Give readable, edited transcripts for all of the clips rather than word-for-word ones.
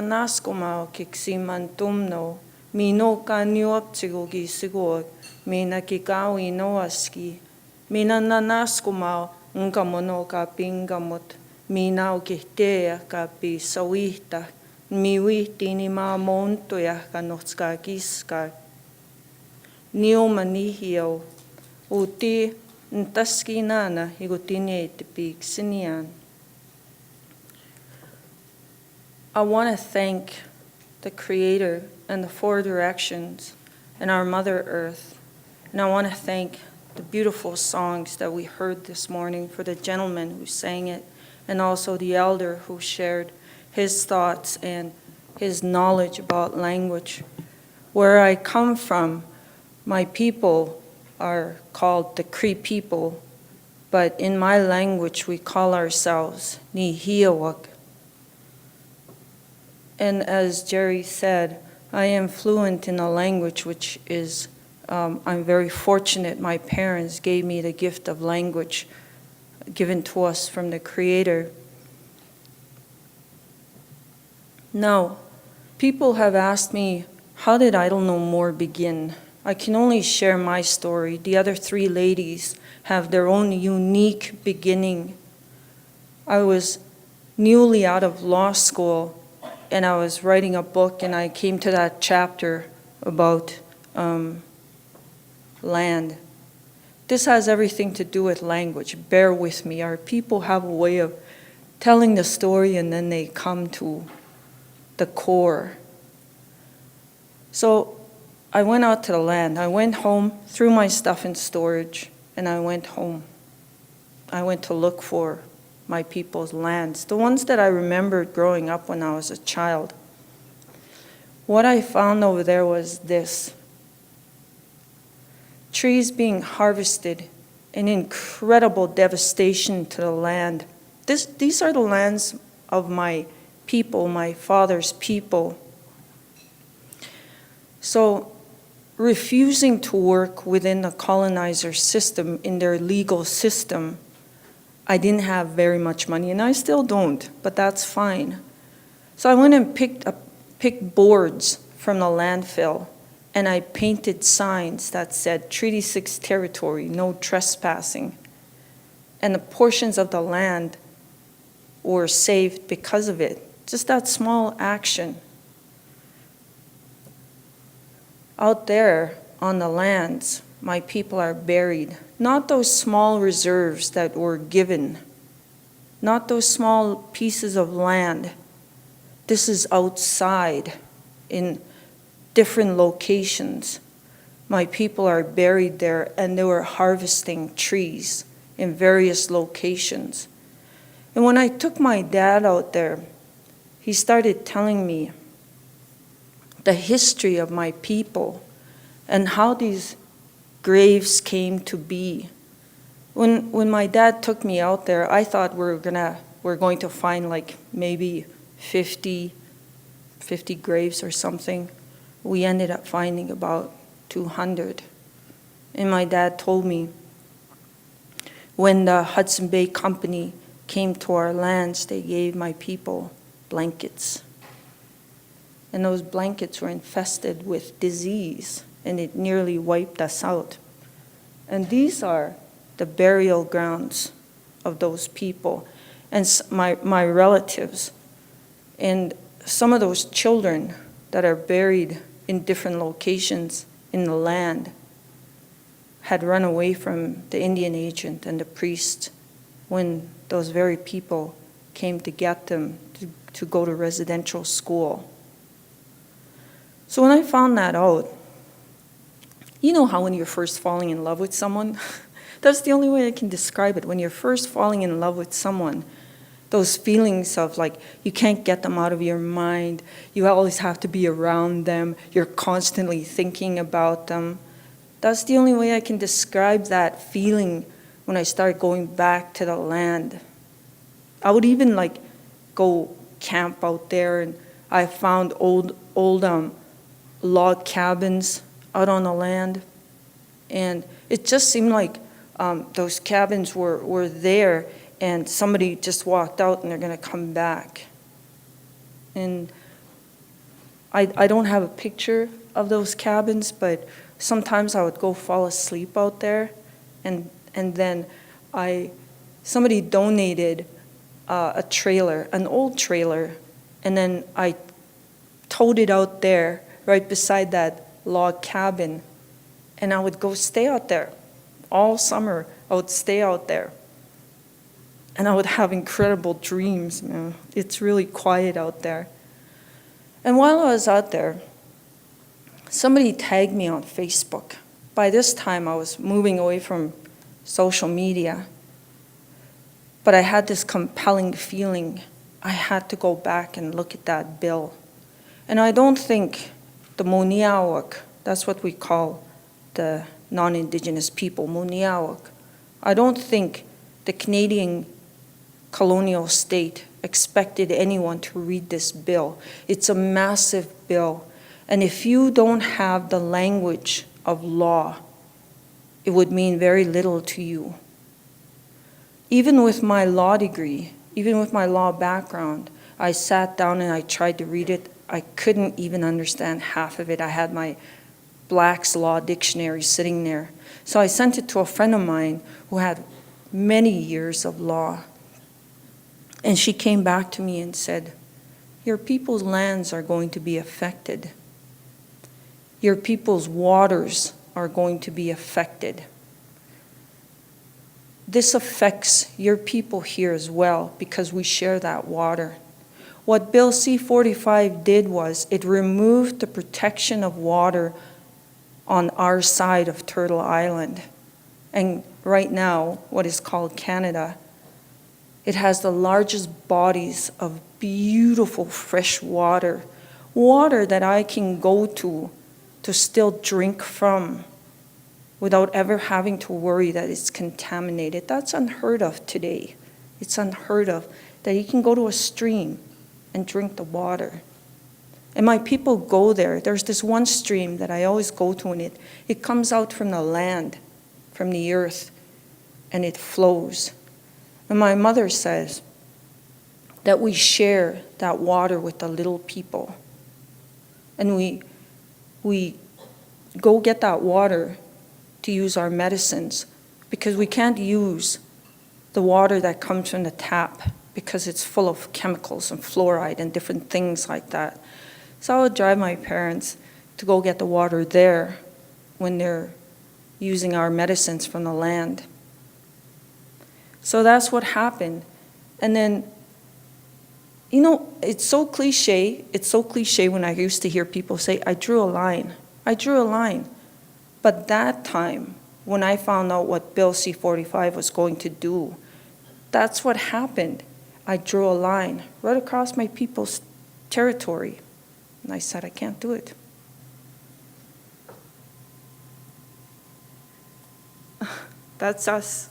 Naskomao kiksimantumno, mino kanyuaptsigogi sigod, mina kikawi noaski, mina nanaskomao ngamono ka pingamot, mina ukihtea ka pi sawihta, miwihti ni ma montoya ka notska kiska. Nioma nihio, uti ntaskinana igutine tipik sinian. I want to thank the Creator and the Four Directions and our Mother Earth. And I want to thank the beautiful songs that we heard this morning for the gentleman who sang it, and also the elder who shared his thoughts and his knowledge about language. Where I come from, my people are called the Cree people, but in my language we call ourselves Nihiawak. And as Jerry said, I am fluent in a language which is, I'm very fortunate my parents gave me the gift of language given to us from the Creator. Now, people have asked me, how did Idle No More begin? I can only share my story. The other three ladies have their own unique beginning. I was newly out of law school, and I was writing a book, and I came to that chapter about land. This has everything to do with language. Bear with me. Our people have a way of telling the story, and then they come to the core. So I went out to the land. I went home, threw my stuff in storage, and I went home. I went to look for my people's lands, the ones that I remembered growing up when I was a child. What I found over there was this: trees being harvested, an incredible devastation to the land. These are the lands of my people, my father's people. So refusing to work within the colonizer system, in their legal system, I didn't have very much money, and I still don't, but that's fine. So I went and picked boards from the landfill, and I painted signs that said Treaty 6 territory, no trespassing. And the portions of the land were saved because of it. Just that small action. Out there on the lands, my people are buried. Not those small reserves that were given, not those small pieces of land. This is outside in different locations. My people are buried there, and they were harvesting trees in various locations. And when I took my dad out there, he started telling me the history of my people and how these graves came to be. When my dad took me out there, I thought we're going to find like maybe 50 graves or something. We ended up finding about 200. And my dad told me when the Hudson Bay Company came to our lands, they gave my people blankets. And those blankets were infested with disease, and it nearly wiped us out. And these are the burial grounds of those people and my relatives. And some of those children that are buried in different locations in the land had run away from the Indian agent and the priest when those very people came to get them to go to residential school. So when I found that out, you know how when you're first falling in love with someone? That's the only way I can describe it. When you're first falling in love with someone, those feelings of like you can't get them out of your mind, you always have to be around them, you're constantly thinking about them. That's the only way I can describe that feeling when I start going back to the land. I would even like go camp out there, and I found old log cabins out on the land, and it just seemed like those cabins were there, and somebody just walked out and they're going to come back. And I don't have a picture of those cabins, but sometimes I would go fall asleep out there, and then somebody donated a trailer, an old trailer, and then I towed it out there right beside that log cabin, and I would go stay out there all summer. I would stay out there, and I would have incredible dreams, man. It's really quiet out there. And while I was out there, somebody tagged me on Facebook. By this time, I was moving away from social media, but I had this compelling feeling I had to go back and look at that bill. And I don't think the Muniawak, that's what we call the non-Indigenous people, Muniawak, I don't think the Canadian colonial state expected anyone to read this bill. It's a massive bill. And if you don't have the language of law, it would mean very little to you. Even with my law degree, even with my law background, I sat down and I tried to read it. I couldn't even understand half of it. I had my Black's Law Dictionary sitting there. So I sent it to a friend of mine who had many years of law. And she came back to me and said, your people's lands are going to be affected. Your people's waters are going to be affected. This affects your people here as well because we share that water. What Bill C-45 did was it removed the protection of water on our side of Turtle Island. And right now, what is called Canada, it has the largest bodies of beautiful fresh water, water that I can go to still drink from without ever having to worry that it's contaminated. That's unheard of today. It's unheard of that you can go to a stream and drink the water. And my people go there. There's this one stream that I always go to, and it comes out from the land, from the earth, and it flows. And my mother says that we share that water with the little people. And we go get that water to use our medicines because we can't use the water that comes from the tap because it's full of chemicals and fluoride and different things like that. So I would drive my parents to go get the water there when they're using our medicines from the land. So that's what happened. And then, you know, it's so cliche when I used to hear people say, I drew a line. I drew a line. But that time, when I found out what Bill C-45 was going to do, that's what happened. I drew a line right across my people's territory. And I said, I can't do it. That's us.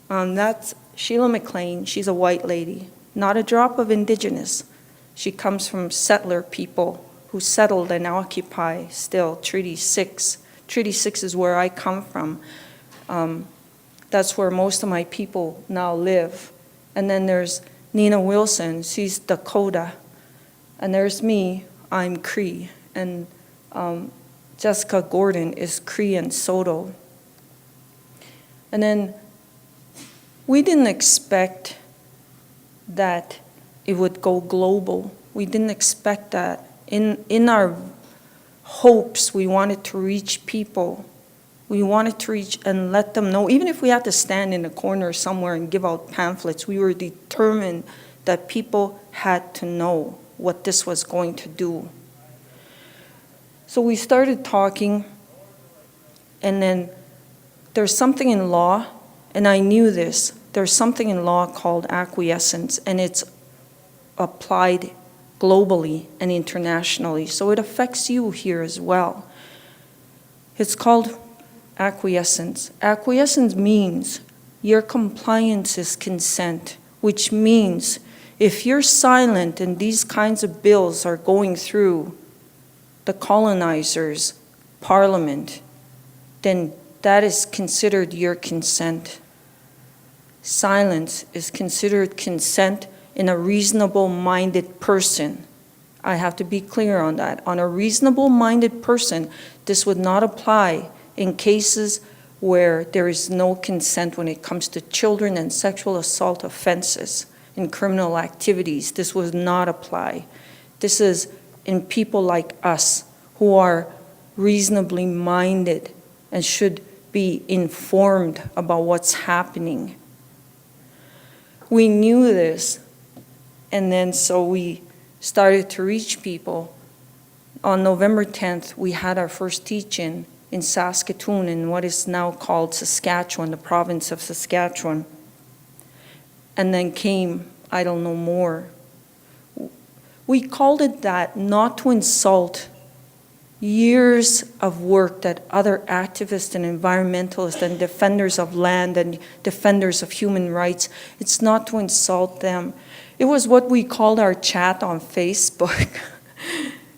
That's Sheila McLean. She's a white lady, not a drop of Indigenous. She comes from settler people who settled and occupy still Treaty 6. Treaty 6 is where I come from. That's where most of my people now live. And then there's Nina Wilson, she's Dakota. And there's me, I'm Cree. And Jessica Gordon is Cree and Soto. And then we didn't expect that it would go global. We didn't expect that. In our hopes, we wanted to reach people. We wanted to reach and let them know, even if we had to stand in a corner somewhere and give out pamphlets, we were determined that people had to know what this was going to do. So we started talking, and then there's something in law, and I knew this, there's something in law called acquiescence, and it's applied globally and internationally, so it affects you here as well. It's called acquiescence. Acquiescence means your compliance is consent, which means if you're silent and these kinds of bills are going through the colonizers' parliament, then that is considered your consent. Silence is considered consent in a reasonable-minded person. I have to be clear on that. On a reasonable-minded person, this would not apply in cases where there is no consent when it comes to children and sexual assault offenses and criminal activities. This would not apply. This is in people like us who are reasonably minded and should be informed about what's happening. We knew this, and then so we started to reach people. On November 10th, we had our first teach-in in Saskatoon, in what is now called Saskatchewan, the province of Saskatchewan. And then came Idle No More. We called it that not to insult years of work that other activists and environmentalists and defenders of land and defenders of human rights, it's not to insult them. It was what we called our chat on Facebook.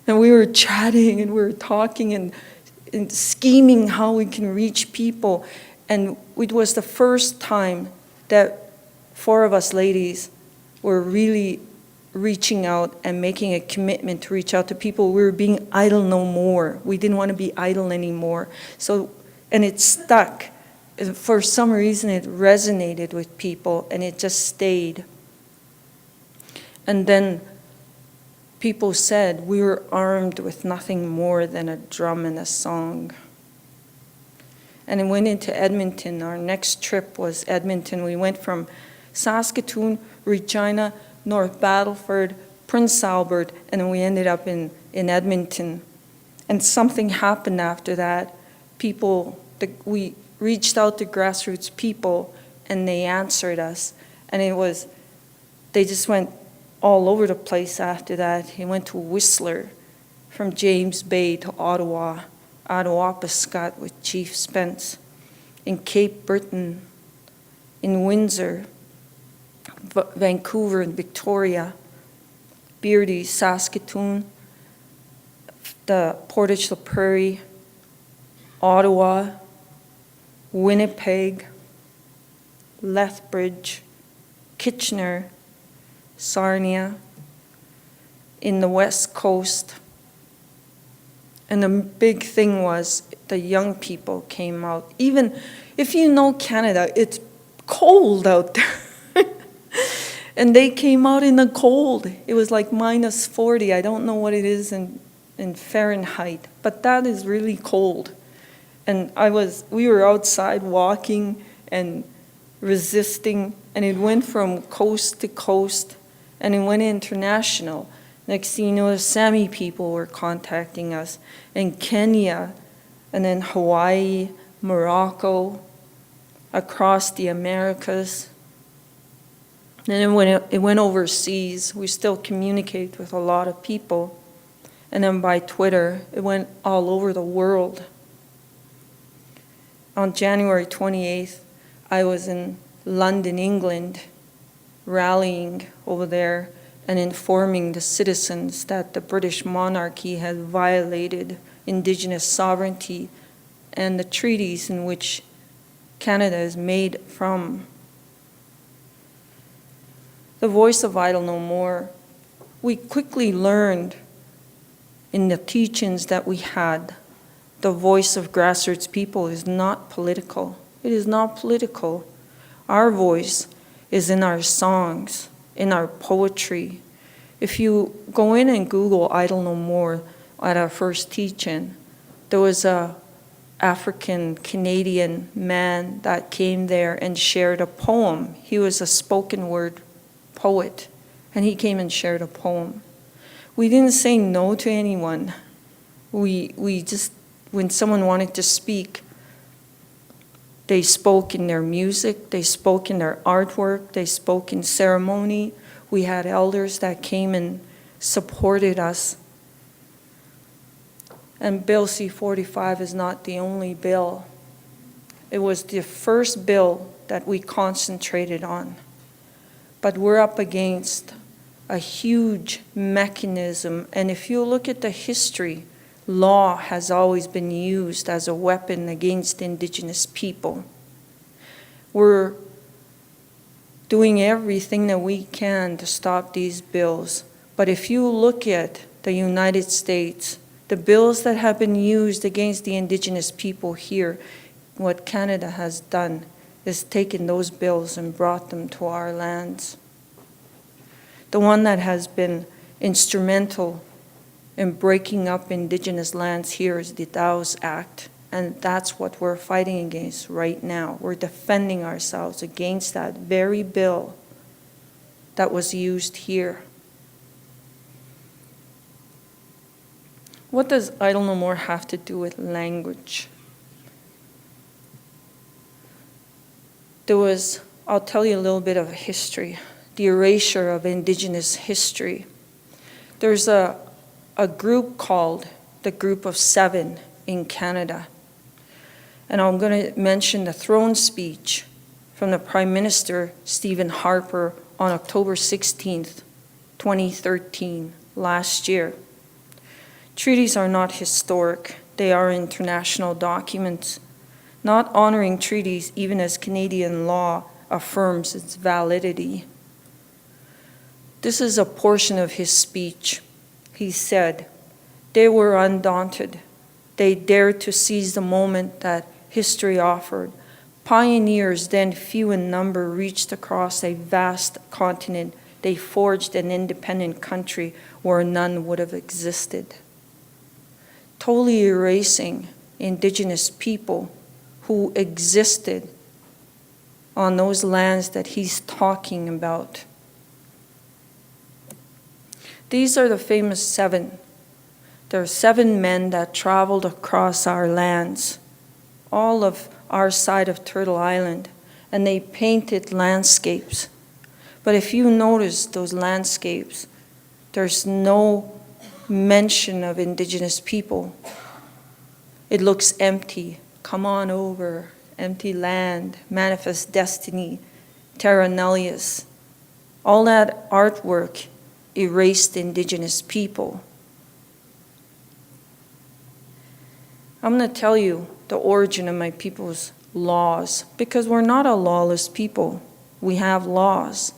And we were chatting and we were talking and scheming how we can reach people. And it was the first time that 4 of us ladies were really reaching out and making a commitment to reach out to people. We were being idle no more. We didn't want to be idle anymore. So, and it stuck. For some reason, it resonated with people, and it just stayed. And then people said we were armed with nothing more than a drum and a song. And it went into Edmonton. Our next trip was Edmonton. We went from Saskatoon, Regina, North Battleford, Prince Albert, and then we ended up in Edmonton. And something happened after that. We reached out to grassroots people, and they answered us. And they just went all over the place after that. He went to Whistler, from James Bay to Ottawa, Attawapiskat with Chief Spence, in Cape Breton, in Windsor, Vancouver and Victoria, Beardy, Saskatoon, the Portage la Prairie, Ottawa, Winnipeg, Lethbridge, Kitchener, Sarnia, in the West Coast. And the big thing was the young people came out. Even if you know Canada, it's cold out there. And they came out in the cold. It was like minus 40. I don't know what it is in Fahrenheit, but that is really cold. And we were outside walking and resisting, and it went from coast to coast, and it went international. Next thing you know, the Sami people were contacting us, and Kenya, and then Hawaii, Morocco, across the Americas. And then when it went overseas, we still communicate with a lot of people. And then by Twitter, it went all over the world. On January 28th, I was in London, England, rallying over there and informing the citizens that the British monarchy had violated Indigenous sovereignty and the treaties in which Canada is made from. The voice of Idle No More, we quickly learned in the teachings that we had, the voice of grassroots people is not political. It is not political. Our voice is in our songs, in our poetry. If you go in and Google Idle No More at our first teach-in, there was a African-Canadian man that came there and shared a poem. He was a spoken word poet, and he came and shared a poem. We didn't say no to anyone. We just, when someone wanted to speak, they spoke in their music, they spoke in their artwork, they spoke in ceremony. We had elders that came and supported us. And Bill C-45 is not the only bill. It was the first bill that we concentrated on. But we're up against a huge mechanism. And if you look at the history, law has always been used as a weapon against Indigenous people. We're doing everything that we can to stop these bills. But if you look at the United States, the bills that have been used against the Indigenous people here, what Canada has done is taken those bills and brought them to our lands. The one that has been instrumental in breaking up Indigenous lands here is the Dawes Act, and that's what we're fighting against right now. We're defending ourselves against that very bill that was used here. What does Idle No More have to do with language? I'll tell you a little bit of history, the erasure of Indigenous history. There's a group called the Group of Seven in Canada. And I'm going to mention the throne speech from the Prime Minister, Stephen Harper, on October 16th, 2013, last year. Treaties are not historic. They are international documents. Not honoring treaties, even as Canadian law affirms its validity. This is a portion of his speech. He said, "They were undaunted. They dared to seize the moment that history offered. Pioneers, then few in number, reached across a vast continent. They forged an independent country where none would have existed." Totally erasing Indigenous people who existed on those lands that he's talking about. These are the famous seven. There are 7 men that traveled across our lands, all of our side of Turtle Island, and they painted landscapes. But if you notice those landscapes, there's no mention of Indigenous people. It looks empty. Come on over, empty land, manifest destiny, terra nullius. All that artwork erased Indigenous people. I'm going to tell you the origin of my people's laws, because we're not a lawless people. We have laws.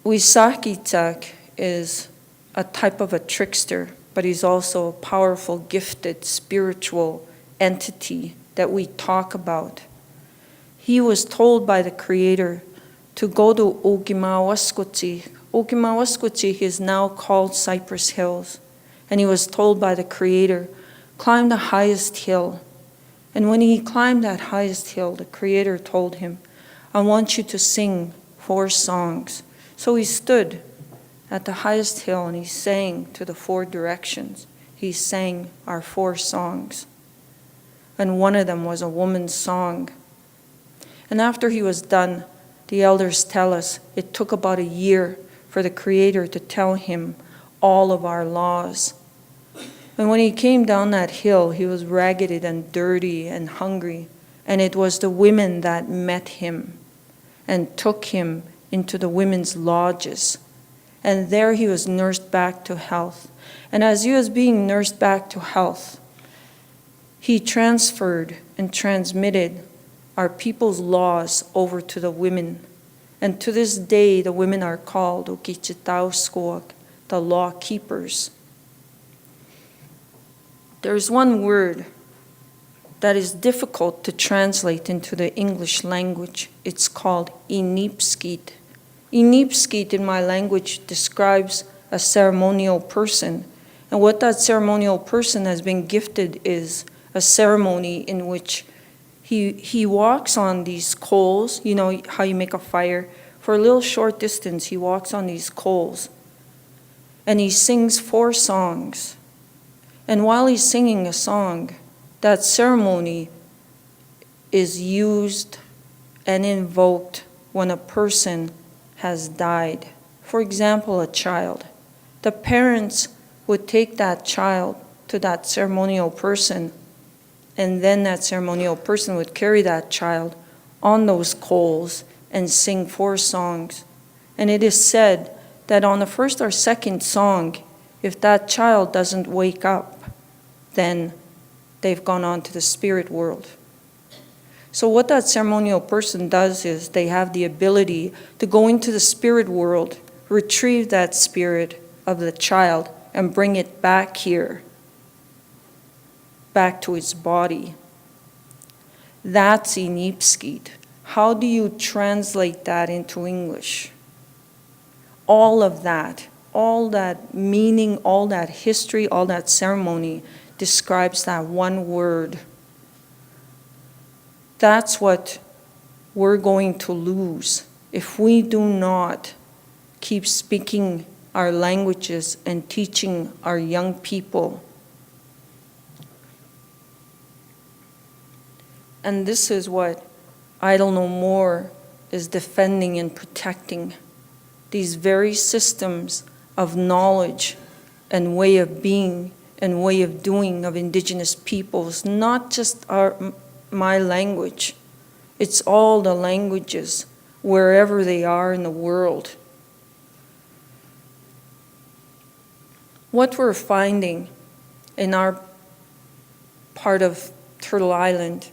Wisakitak is a type of a trickster, but he's also a powerful, gifted, spiritual entity that we talk about. He was told by the Creator to go to Okinawaskoti. Okinawaskoti is now called Cypress Hills. And he was told by the Creator, climb the highest hill. And when he climbed that highest hill, the Creator told him, I want you to sing 4 songs. So he stood at the highest hill and he sang to the 4 directions. He sang our 4 songs. And one of them was a woman's song. And after he was done, the elders tell us it took about a year for the Creator to tell him all of our laws. And when he came down that hill, he was ragged and dirty and hungry. And it was the women that met him and took him into the women's lodges. And there he was nursed back to health. And as he was being nursed back to health, he transferred and transmitted our people's laws over to the women. And to this day, the women are called Okichitauskoak, the law keepers. There's one word that is difficult to translate into the English language. It's called inipskit. Inipskit in my language describes a ceremonial person. And what that ceremonial person has been gifted is a ceremony in which he walks on these coals. You know how you make a fire? For a little short distance, he walks on these coals. And he sings 4 songs. And while he's singing a song, that ceremony is used and invoked when a person has died. For example, a child. The parents would take that child to that ceremonial person, and then that ceremonial person would carry that child on those coals and sing 4 songs. And it is said that on the first or second song, if that child doesn't wake up, then they've gone on to the spirit world. So what that ceremonial person does is they have the ability to go into the spirit world, retrieve that spirit of the child and bring it back here, back to its body. That's Inipskit. How do you translate that into English? All of that, all that meaning, all that history, all that ceremony describes that one word. That's what we're going to lose if we do not keep speaking our languages and teaching our young people. And this is what Idle No More is defending and protecting. These very systems of knowledge and way of being and way of doing of Indigenous peoples, not just my language. It's all the languages, wherever they are in the world. What we're finding in our part of Turtle Island,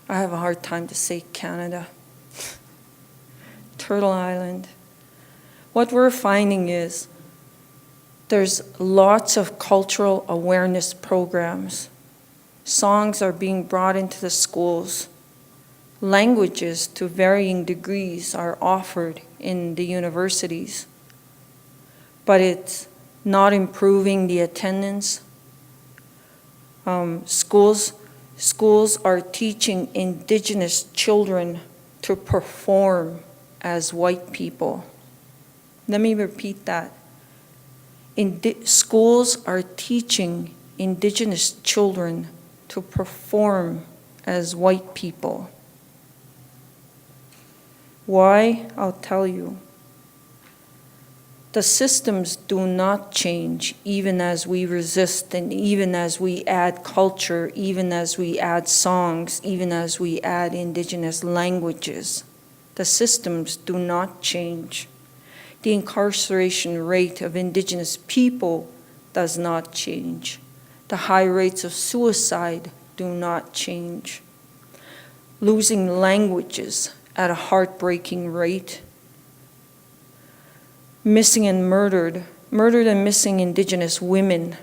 I have a hard time to say Canada. Turtle Island. What we're finding is there's lots of cultural awareness programs. Songs are being brought into the schools. Languages to varying degrees are offered in the universities. But it's not improving the attendance. Schools are teaching Indigenous children to perform as white people. Let me repeat that. Schools are teaching Indigenous children to perform as white people. Why? I'll tell you. The systems do not change even as we resist and even as we add culture, even as we add songs, even as we add Indigenous languages. The systems do not change. The incarceration rate of Indigenous people does not change. The high rates of suicide do not change. Losing languages at a heartbreaking rate. Missing and murdered and missing Indigenous women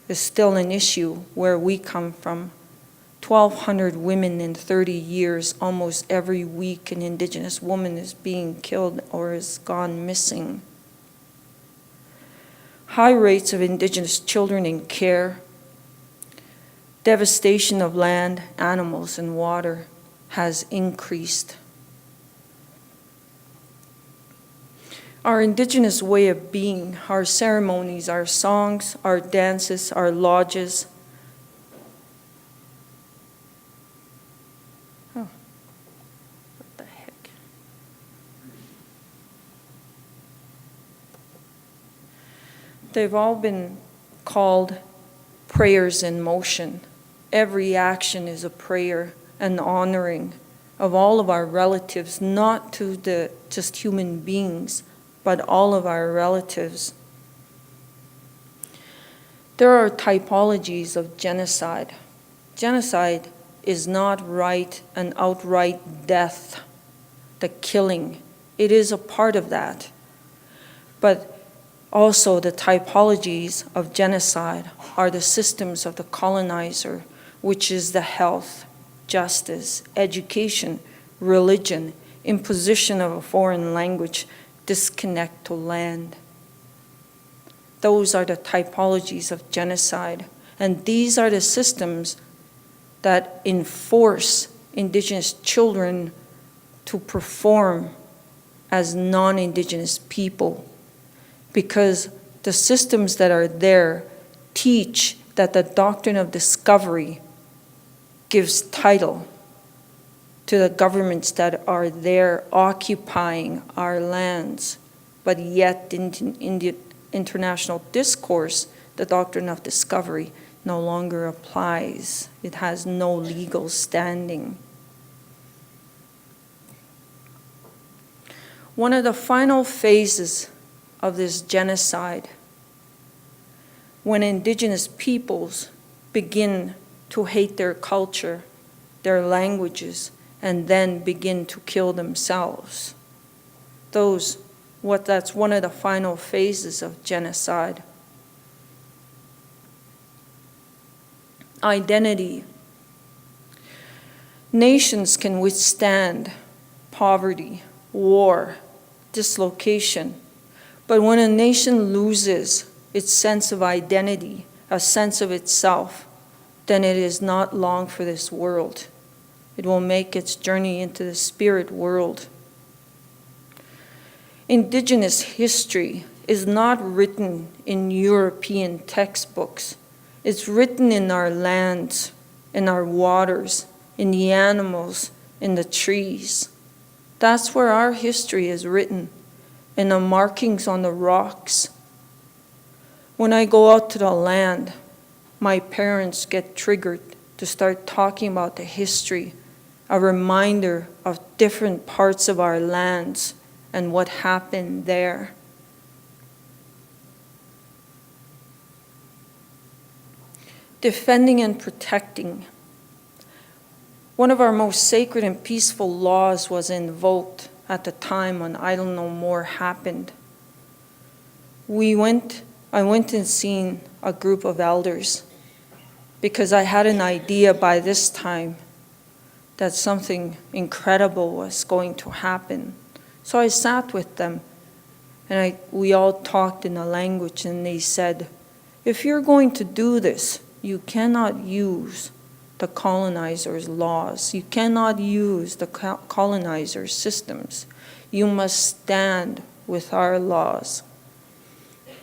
is still an issue where we come from. 1,200 women in 30 years, almost every week an Indigenous woman is being killed or has gone missing. High rates of Indigenous children in care. Devastation of land, animals, and water has increased. Our Indigenous way of being, our ceremonies, our songs, our dances, our lodges. Oh, what the heck? They've all been called prayers in motion. Every action is a prayer, an honoring of all of our relatives, not to the just human beings, but all of our relatives. There are typologies of genocide. Genocide is not an outright death, the killing. It is a part of that. But also the typologies of genocide are the systems of the colonizer, which is the health, justice, education, religion, imposition of a foreign language, disconnect to land. Those are the typologies of genocide. And these are the systems that enforce Indigenous children to perform as non-Indigenous people. Because the systems that are there teach that the doctrine of discovery gives title to the governments that are there occupying our lands, but yet in the international discourse, the doctrine of discovery no longer applies. It has no legal standing. One of the final phases of this genocide, when Indigenous peoples begin to hate their culture, their languages, and then begin to kill themselves. Those That's one of the final phases of genocide. Identity. Nations can withstand poverty, war, dislocation, but when a nation loses its sense of identity, a sense of itself, then it is not long for this world. It will make its journey into the spirit world. Indigenous history is not written in European textbooks. It's written in our lands, in our waters, in the animals, in the trees. That's where our history is written, in the markings on the rocks. When I go out to the land, my parents get triggered to start talking about the history, a reminder of different parts of our lands and what happened there. Defending and protecting. One of our most sacred and peaceful laws was invoked at the time when Idle No More happened. I went and seen a group of elders because I had an idea by this time that something incredible was going to happen. So I sat with them and we all talked in a language, and they said, if you're going to do this, you cannot use the colonizers' laws. You cannot use the colonizers' systems. You must stand with our laws.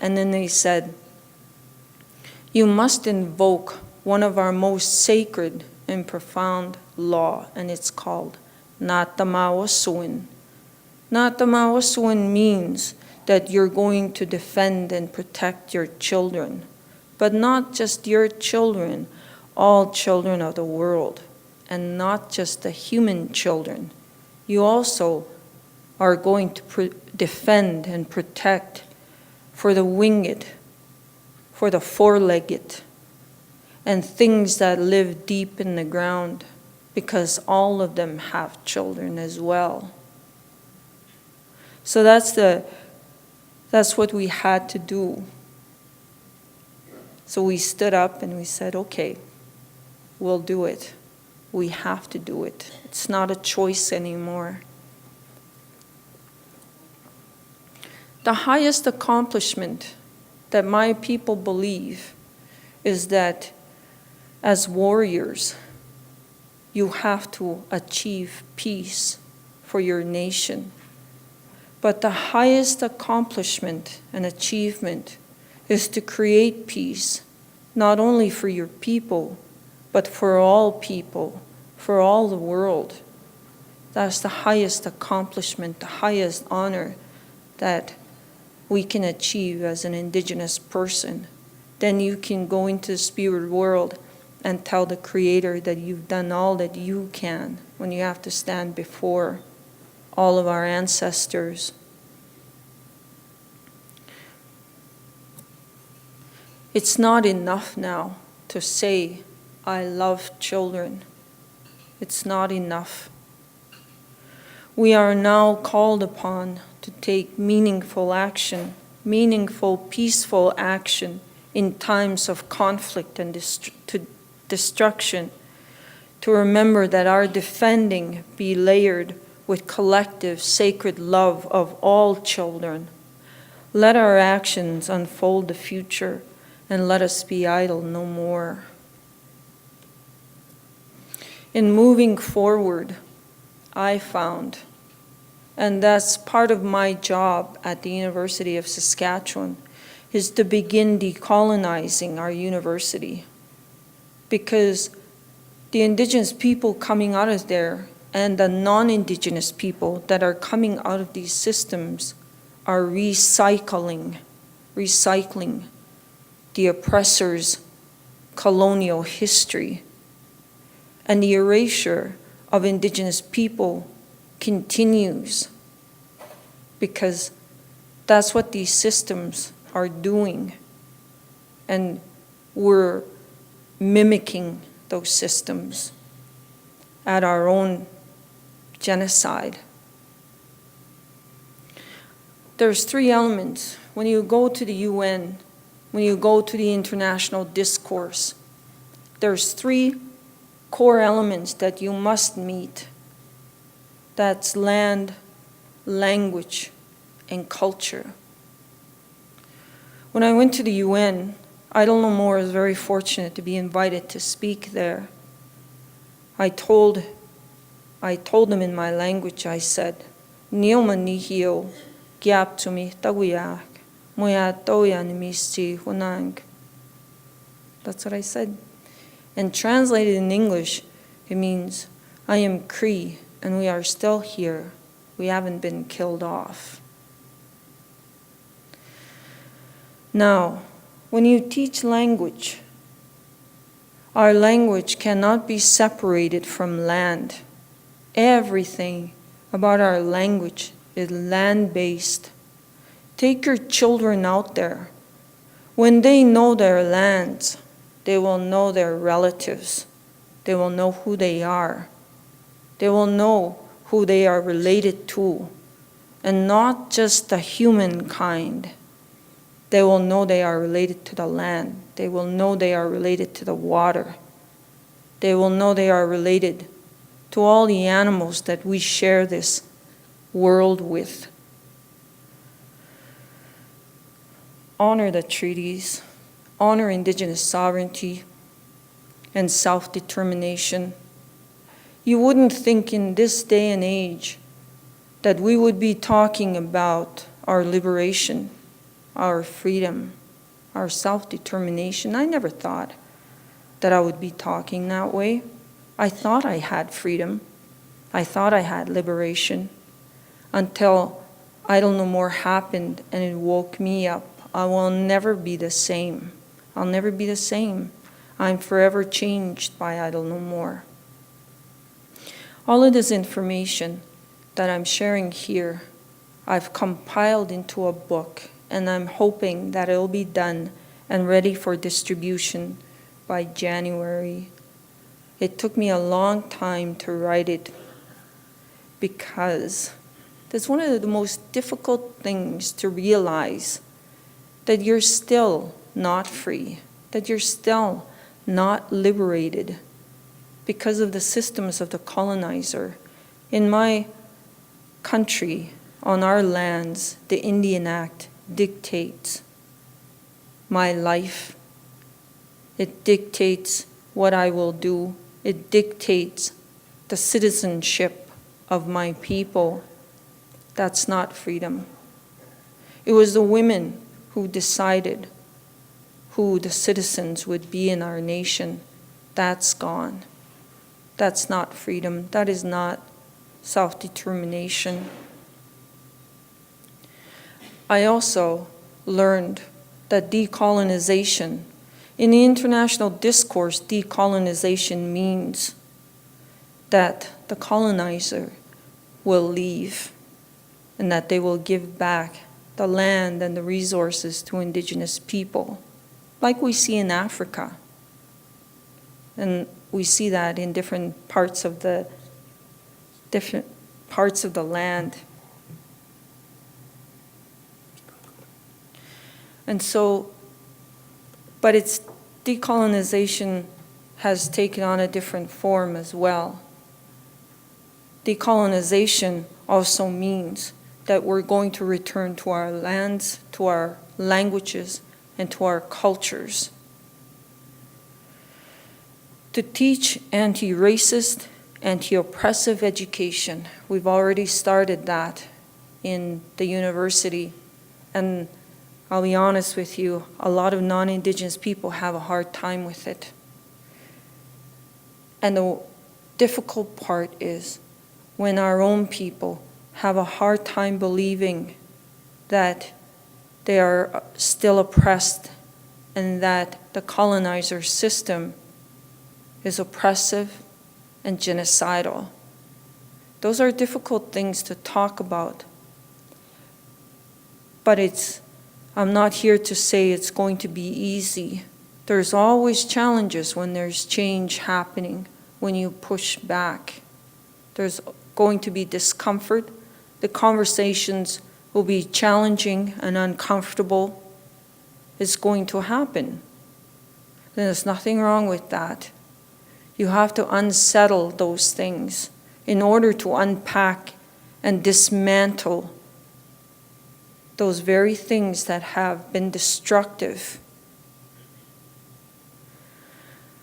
And then they said, you must invoke one of our most sacred and profound law, and it's called Natamawasuin. Natamawasuin means that you're going to defend and protect your children, but not just your children, all children of the world, and not just the human children. You also are going to defend and protect for the winged, for the four-legged, and things that live deep in the ground, because all of them have children as well. So that's what we had to do. So we stood up and we said, okay, we'll do it. We have to do it. It's not a choice anymore. The highest accomplishment that my people believe is that as warriors, you have to achieve peace for your nation. But the highest accomplishment and achievement is to create peace, not only for your people, but for all people, for all the world. That's the highest accomplishment, the highest honor that we can achieve as an Indigenous person. Then you can go into the spirit world and tell the Creator that you've done all that you can when you have to stand before all of our ancestors. It's not enough now to say, I love children. It's not enough. We are now called upon to take meaningful action, meaningful, peaceful action in times of conflict and destruction, to remember that our defending be layered with collective sacred love of all children. Let our actions unfold the future, and let us be idle no more. In moving forward, I found, and that's part of my job at the University of Saskatchewan, is to begin decolonizing our university. Because the Indigenous people coming out of there and the non-Indigenous people that are coming out of these systems are recycling the oppressor's colonial history. And the erasure of Indigenous people continues, because that's what these systems are doing. And we're mimicking those systems at our own genocide. There's three elements. When you go to the UN, when you go to the international discourse, there's three core elements that you must meet. That's land, language, and culture. When I went to the UN, Idle-No-More was very fortunate to be invited to speak there. I told them in my language, I said, Nioma nihio, gyap tumi taguyak, moya toya nimisti hunang. That's what I said. And translated in English, it means, I am Cree, and we are still here. We haven't been killed off. Now, when you teach language, our language cannot be separated from land. Everything about our language is land-based. Take your children out there. When they know their lands, they will know their relatives. They will know who they are. They will know who they are related to, and not just the humankind. They will know they are related to the land. They will know they are related to the water. They will know they are related to all the animals that we share this world with. Honor the treaties, honor Indigenous sovereignty and self-determination. You wouldn't think in this day and age that we would be talking about our liberation, our freedom, our self-determination. I never thought that I would be talking that way. I thought I had freedom. I thought I had liberation until Idle-No-More happened and it woke me up. I will never be the same. I'll never be the same. I'm forever changed by Idle-No-More. All of this information that I'm sharing here, I've compiled into a book, and I'm hoping that it'll be done and ready for distribution by January. It took me a long time to write it because that's one of the most difficult things to realize, that you're still not free, that you're still not liberated because of the systems of the colonizer. In my country, on our lands, the Indian Act dictates my life. It dictates what I will do. It dictates the citizenship of my people. That's not freedom. It was the women who decided who the citizens would be in our nation. That's gone. That's not freedom. That is not self-determination. I also learned that decolonization, in the international discourse, decolonization means that the colonizer will leave and that they will give back the land and the resources to Indigenous people, like we see in Africa. And we see that in different parts of the land. And so, but its decolonization has taken on a different form as well. Decolonization also means that we're going to return to our lands, to our languages, and to our cultures. To teach anti-racist, anti-oppressive education. We've already started that in the university, and I'll be honest with you, a lot of non-Indigenous people have a hard time with it. And the difficult part is when our own people have a hard time believing that they are still oppressed and that the colonizer system is oppressive and genocidal. Those are difficult things to talk about. But I'm not here to say it's going to be easy. There's always challenges when there's change happening, when you push back. There's going to be discomfort. The conversations will be challenging and uncomfortable. It's going to happen. And there's nothing wrong with that. You have to unsettle those things in order to unpack and dismantle those very things that have been destructive.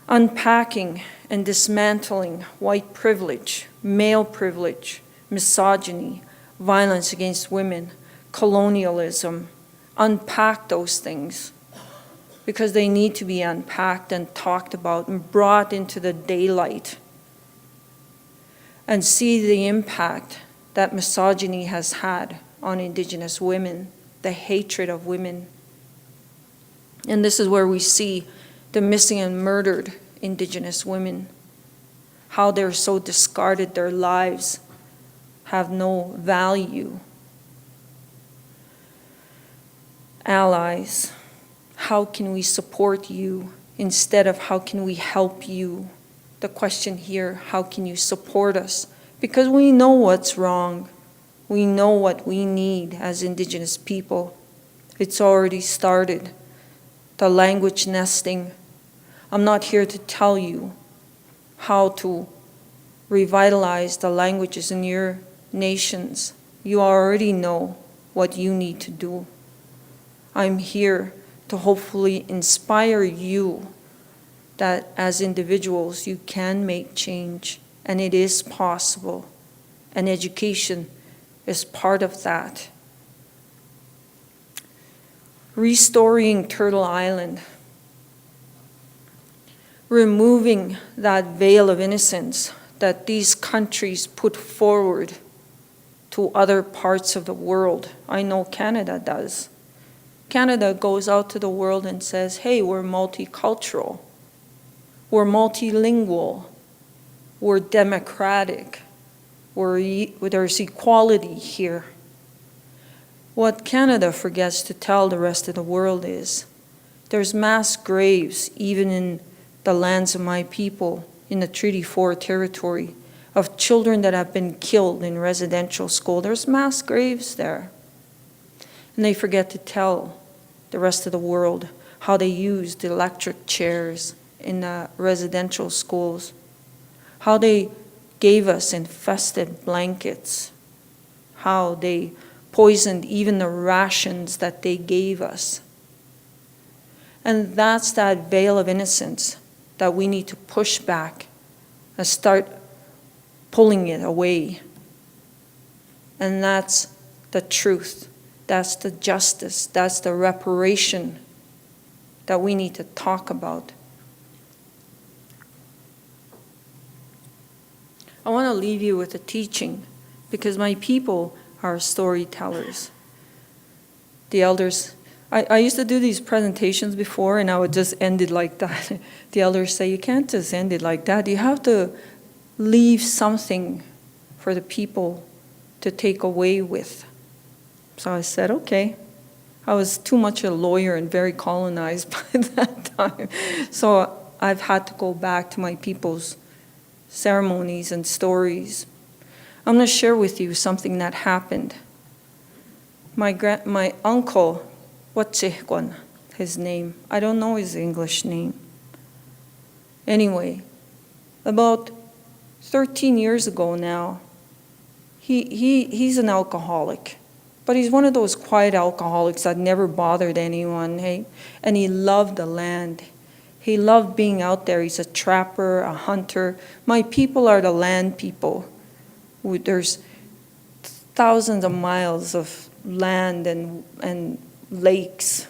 Unpacking and dismantling white privilege, male privilege, misogyny, violence against women, colonialism. Unpack those things because they need to be unpacked and talked about and brought into the daylight, and see the impact that misogyny has had on Indigenous women, the hatred of women. And this is where we see the missing and murdered Indigenous women, how they're so discarded, their lives have no value. Allies, how can we support you instead of how can we help you? The question here, how can you support us? Because we know what's wrong. We know what we need as Indigenous people. It's already started. The language nesting. I'm not here to tell you how to revitalize the languages in your nations. You already know what you need to do. I'm here to hopefully inspire you that as individuals you can make change, and it is possible, and education is part of that. Restoring Turtle Island, removing that veil of innocence that these countries put forward to other parts of the world. I know Canada does. Canada goes out to the world and says, hey, we're multicultural, we're multilingual, we're democratic, there's equality here. What Canada forgets to tell the rest of the world is there's mass graves even in the lands of my people in the Treaty 4 territory of children that have been killed in residential school. There's mass graves there. And they forget to tell the rest of the world how they used electric chairs in the residential schools, how they gave us infested blankets, how they poisoned even the rations that they gave us. And that's that veil of innocence that we need to push back and start pulling it away. And that's the truth. That's the justice. That's the reparation that we need to talk about. I want to leave you with a teaching because my people are storytellers. The elders, I used to do these presentations before and I would just end it like that. The elders say, you can't just end it like that. You have to leave something for the people to take away with. So I said, okay. I was too much a lawyer and very colonized by that time. So I've had to go back to my people's ceremonies and stories. I'm going to share with you something that happened. My uncle, Watsihkwan, his name. I don't know his English name. Anyway, about 13 years ago now, he's an alcoholic. But he's one of those quiet alcoholics that never bothered anyone, hey? And he loved the land. He loved being out there. He's a trapper, a hunter. My people are the land people. There's thousands of miles of land and lakes.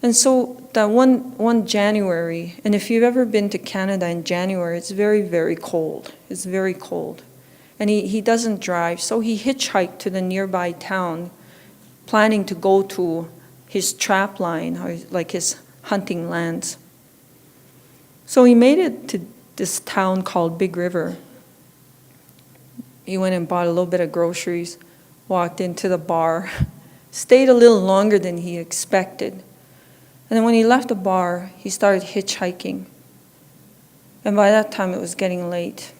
And so that one January, and if you've ever been to Canada in January, it's very, very cold. It's very cold. And he doesn't drive, so he hitchhiked to the nearby town, planning to go to his trap line, or like his hunting lands. So he made it to this town called Big River. He went and bought a little bit of groceries, walked into the bar, stayed a little longer than he expected. And then when he left the bar, he started hitchhiking. And by that time, it was getting late.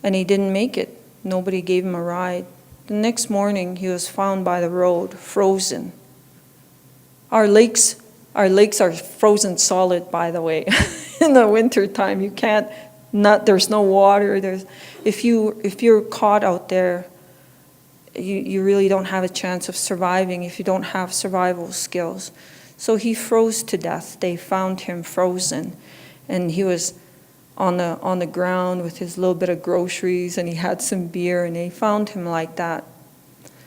And he didn't make it. Nobody gave him a ride. The next morning, he was found by the road, frozen. Our lakes are frozen solid, by the way. In the wintertime, you can't, there's no water. If you're caught out there, you really don't have a chance of surviving if you don't have survival skills. So he froze to death. They found him frozen, and he was on the ground with his little bit of groceries, and he had some beer, and they found him like that.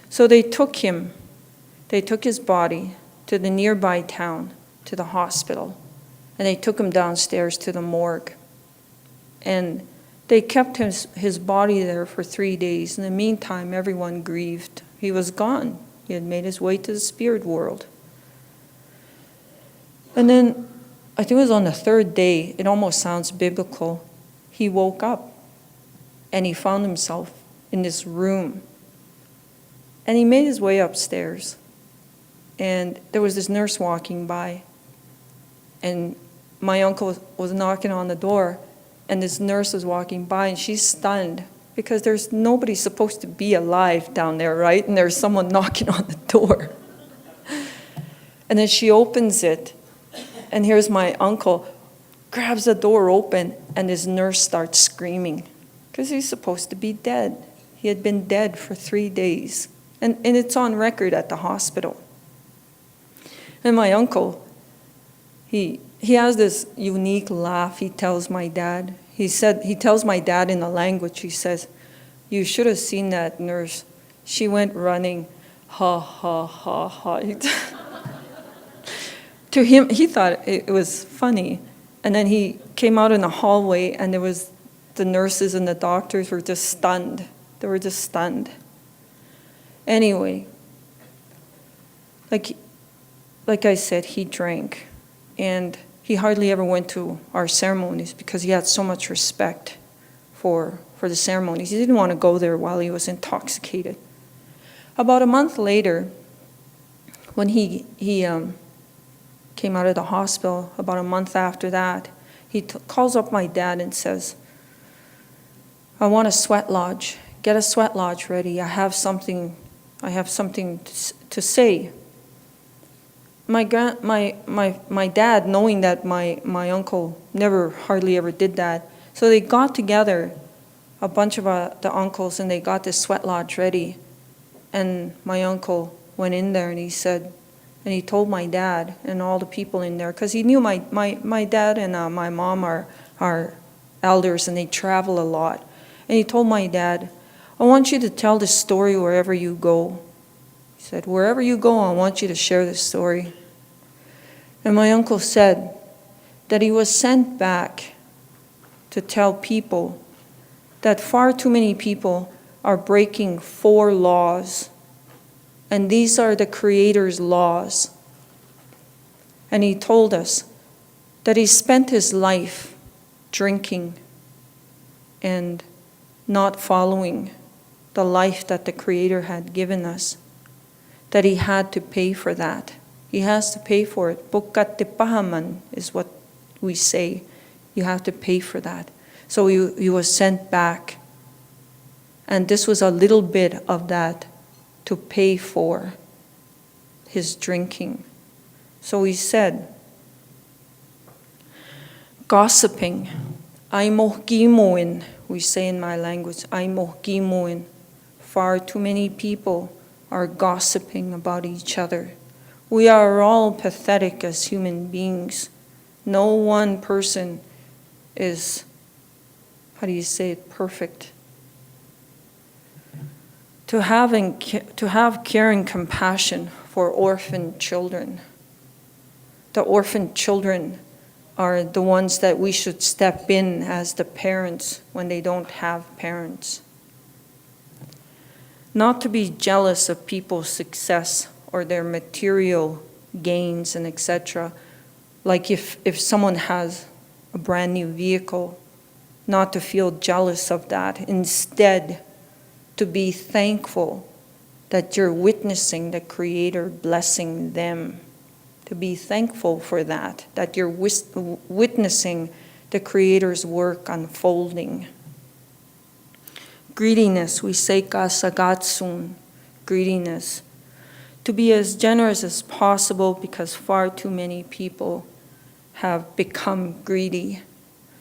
So they took his body to the nearby town, to the hospital, and they took him downstairs to the morgue. And they kept his body there for 3 days. In the meantime, everyone grieved. He was gone. He had made his way to the spirit world. And then, I think it was on the third day, it almost sounds biblical, he woke up and he found himself in this room. And he made his way upstairs. And there was this nurse walking by. And my uncle was knocking on the door, and this nurse was walking by, and she's stunned because there's nobody supposed to be alive down there, right? And there's someone knocking on the door. And then she opens it, and here's my uncle, grabs the door open, and this nurse starts screaming because he's supposed to be dead. He had been dead for 3 days. And it's on record at the hospital. And my uncle, he has this unique laugh he tells my dad. He tells my dad in the language, he says, "You should have seen that nurse. She went running, ha, ha, ha, ha." To him, he thought it was funny. And then he came out in the hallway, and there was the nurses and the doctors were just stunned. They were just stunned. Anyway, like I said, he drank, and he hardly ever went to our ceremonies because he had so much respect for the ceremonies. He didn't want to go there while he was intoxicated. About a month later, when he came out of the hospital, about a month after that, he calls up my dad and says, "I want a sweat lodge. Get a sweat lodge ready. I have something to say." My dad, knowing that my uncle never hardly ever did that, so they got together, a bunch of the uncles, and they got this sweat lodge ready. And my uncle went in there, and he said, and he told my dad and all the people in there, because he knew my dad and my mom are elders, and they travel a lot. And he told my dad, "I want you to tell this story wherever you go." He said, "Wherever you go, I want you to share this story." And my uncle said that he was sent back to tell people that far too many people are breaking 4 laws, and these are the Creator's laws. And he told us that he spent his life drinking and not following the life that the Creator had given us, that he had to pay for that. He has to pay for it. Bukat te pahaman is what we say. You have to pay for that. So he was sent back. And this was a little bit of that to pay for his drinking. So he said, gossiping, ay mohgimuin, we say in my language, ay mohgimuin. Far too many people are gossiping about each other. We are all pathetic as human beings. No one person is, how do you say it, perfect. To have care and compassion for orphan children. The orphan children are the ones that we should step in as the parents when they don't have parents. Not to be jealous of people's success or their material gains and etc. Like if someone has a brand new vehicle, not to feel jealous of that. Instead, to be thankful that you're witnessing the Creator blessing them. To be thankful for that you're witnessing the Creator's work unfolding. Greediness, we say kasagatsun, greediness. To be as generous as possible because far too many people have become greedy.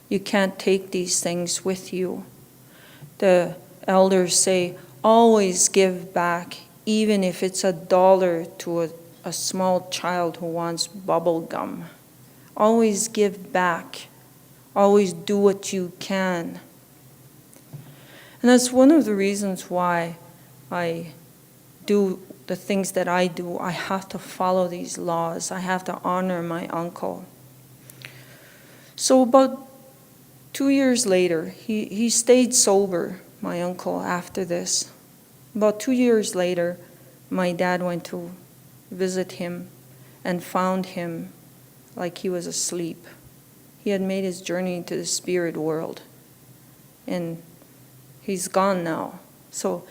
You can't take these things with you. The elders say, always give back, even if it's $1 to a small child who wants bubble gum. Always give back. Always do what you can. And that's one of the reasons why I do the things that I do. I have to follow these laws. I have to honor my uncle. So about 2 years later, he stayed sober, my uncle, after this. About 2 years later, my dad went to visit him and found him like he was asleep. He had made his journey into the spirit world, and he's gone now. So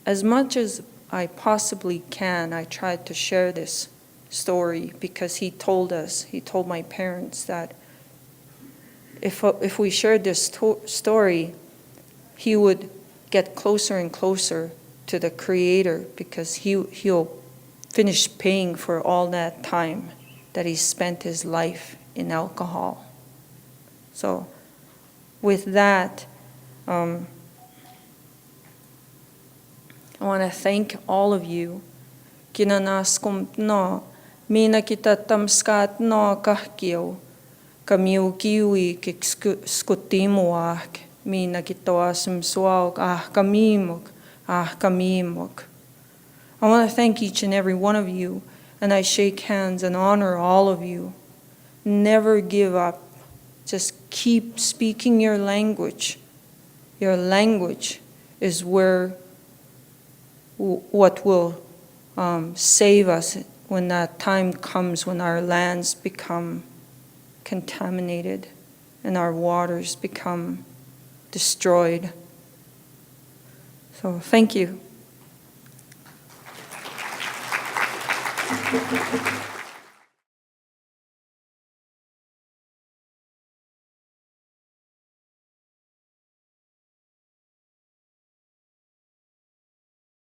as much as I possibly can, I tried to share this story because he told my parents that if we shared this story, he would get closer and closer to the Creator because he'll finish paying for all that time that he spent his life in alcohol. So with that, I want to thank all of you. Kinanaskum no, mina kita tamskat no kahkio, kamiu kiwi kik skutimuak, mina kitoasum swag kamimuk, kamimuk. I want to thank each and every one of you, and I shake hands and honor all of you. Never give up. Just keep speaking your language. Your language is what will save us when that time comes when our lands become contaminated and our waters become destroyed. So thank you.